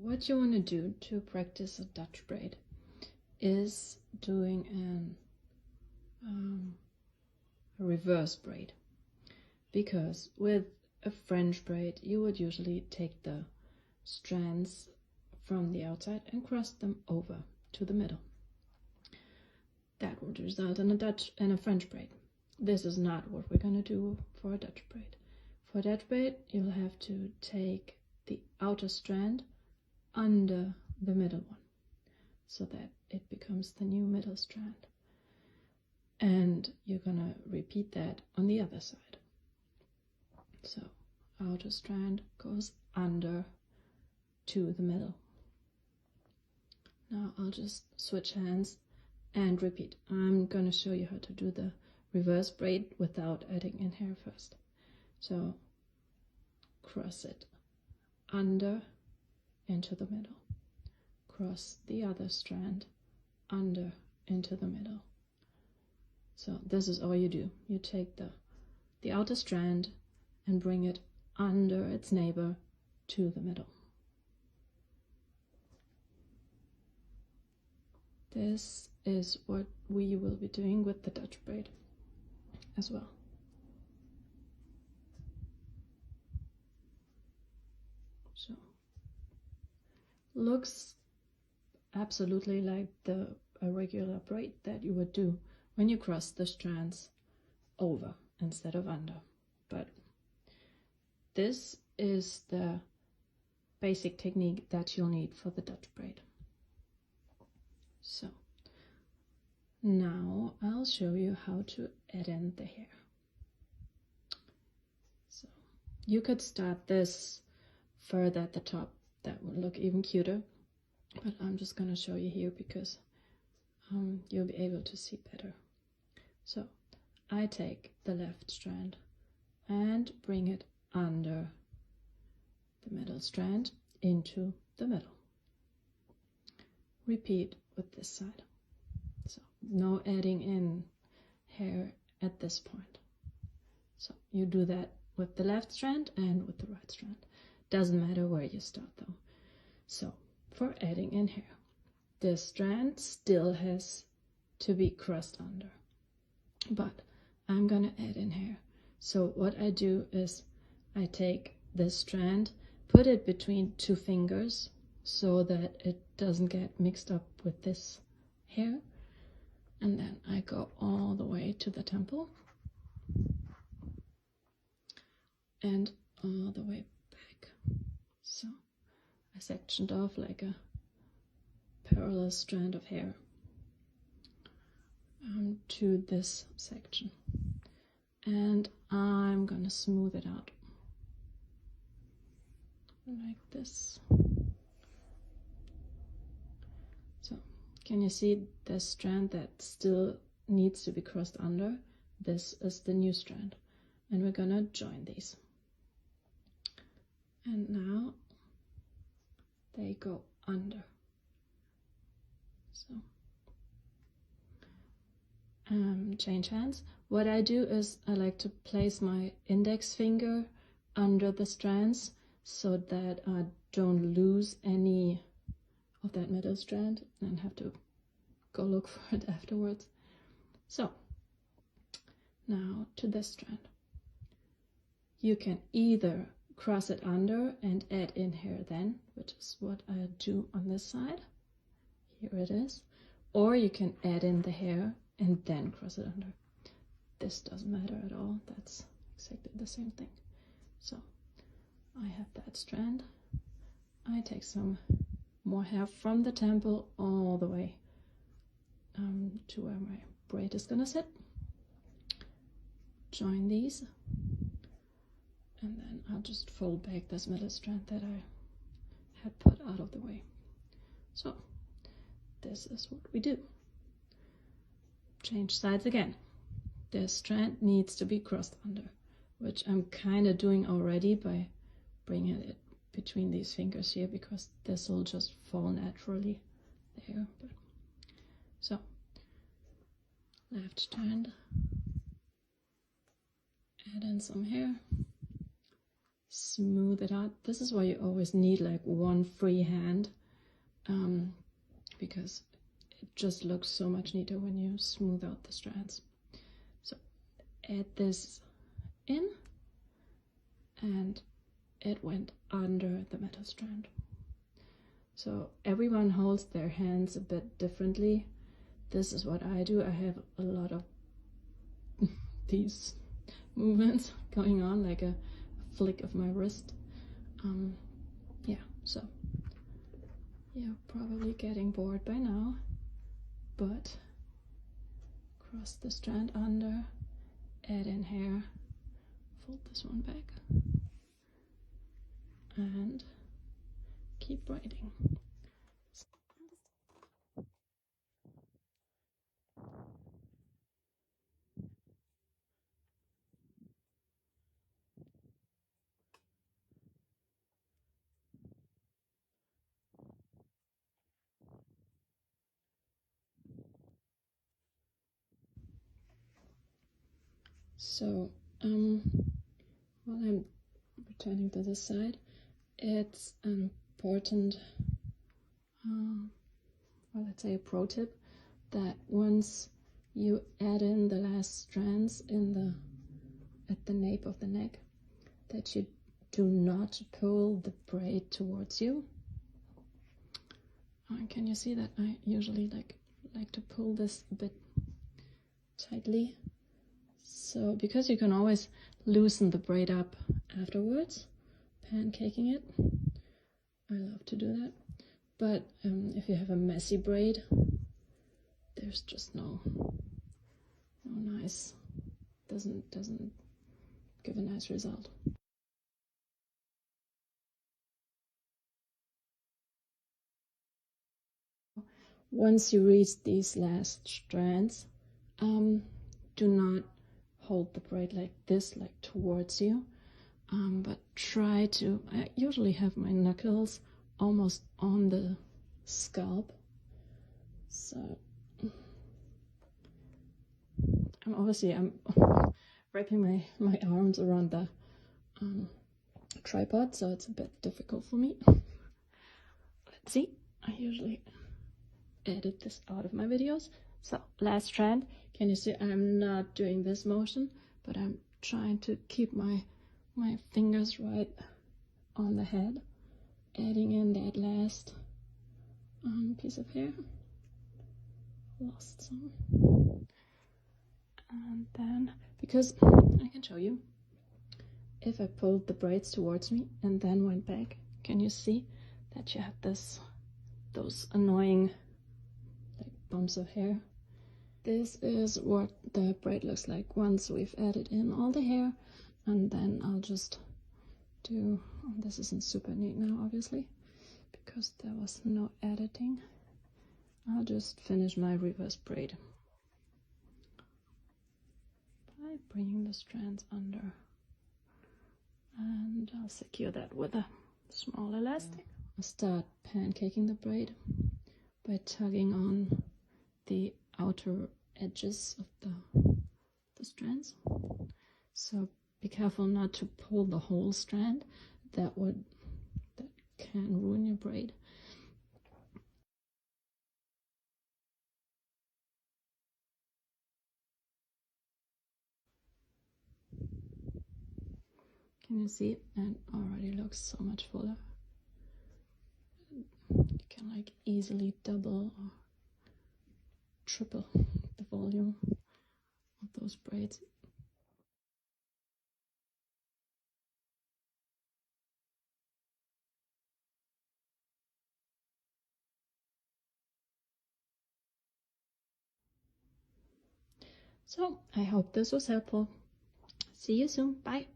what you want to do to practice a Dutch braid is doing a reverse braid, because with a French braid you would usually take the strands from the outside and cross them over to the middle. That would result in a French braid. This is not what we're going to do for a Dutch braid. For a Dutch braid, you'll have to take the outer strand under the middle one, so that it becomes the new middle strand. And you're gonna repeat that on the other side. So outer strand goes under to the middle. Now I'll just switch hands and repeat. I'm gonna show you how to do the reverse braid without adding in hair first. So cross it under into the middle, cross the other strand under into the middle. So this is all you do. You take the outer strand and bring it under its neighbor to the middle. This is what we will be doing with the Dutch braid as well. So looks absolutely like a regular braid that you would do when you cross the strands over instead of under, but this is the basic technique that you'll need for the Dutch braid. So now I'll show you how to add in the hair. So you could start this further at the top. That would look even cuter, but I'm just going to show you here because you'll be able to see better. So I take the left strand and bring it under the middle strand into the middle. Repeat with this side. So no adding in hair at this point. So you do that with the left strand and with the right strand. Doesn't matter where you start though. So for adding in hair, this strand still has to be crossed under, but I'm gonna add in hair. So what I do is I take this strand, put it between two fingers so that it doesn't get mixed up with this hair, and then I go all the way to the temple and all the way back. So I sectioned off like a parallel strand of hair to this section, and I'm gonna smooth it out like this. So can you see this strand that still needs to be crossed under? This is the new strand, and we're gonna join these, and now they go under. So change hands. What I do is I like to place my index finger under the strands so that I don't lose any of that middle strand and have to go look for it afterwards. So now to this strand. You can either cross it under and add in hair then, which is what I do on this side. Here it is. Or you can add in the hair and then cross it under. This doesn't matter at all. That's exactly the same thing. So I have that strand. I take some more hair from the temple all the way to where my braid is gonna sit. Join these, and then I'll just fold back this middle strand that I had put out of the way. So this is what we do. Change sides again. This strand needs to be crossed under, which I'm kind of doing already by bringing it between these fingers here, because this will just fall naturally there. But, so left strand, add in some hair, smooth it out. This is why you always need like one free hand, because it just looks so much neater when you smooth out the strands. So add this in, and it went under the metal strand. So everyone holds their hands a bit differently. This is what I do. I have a lot of these movements going on, like a flick of my wrist. Yeah, so you're probably getting bored by now, but cross the strand under, add in hair, fold this one back, and keep braiding. So while I'm returning to this side, it's an important, well, let's say a pro tip, that once you add in the last strands at the nape of the neck, that you do not pull the braid towards you. Can you see that I usually like to pull this a bit tightly? So because you can always loosen the braid up afterwards, pancaking it. I love to do that. But if you have a messy braid, there's just no nice, doesn't give a nice result. Once you reach these last strands, do not hold the braid like this, like towards you, but try to, I usually have my knuckles almost on the scalp, so I'm wrapping my arms around the tripod, so it's a bit difficult for me. Let's see, I usually edit this out of my videos. So last strand, can you see I'm not doing this motion, but I'm trying to keep my fingers right on the head, adding in that last piece of hair. Lost some. And then, because I can show you, if I pulled the braids towards me and then went back, can you see that you have those annoying like bumps of hair? This is what the braid looks like once we've added in all the hair, and then I'll just do, this isn't super neat now obviously because there was no editing. I'll just finish my reverse braid by bringing the strands under, and I'll secure that with a small elastic. I'll start pancaking the braid by tugging on the outer edges of the strands. So be careful not to pull the whole strand. That can ruin your braid. Can you see? And already looks so much fuller. You can like easily double or triple the volume of those braids. So I hope this was helpful. See you soon. Bye.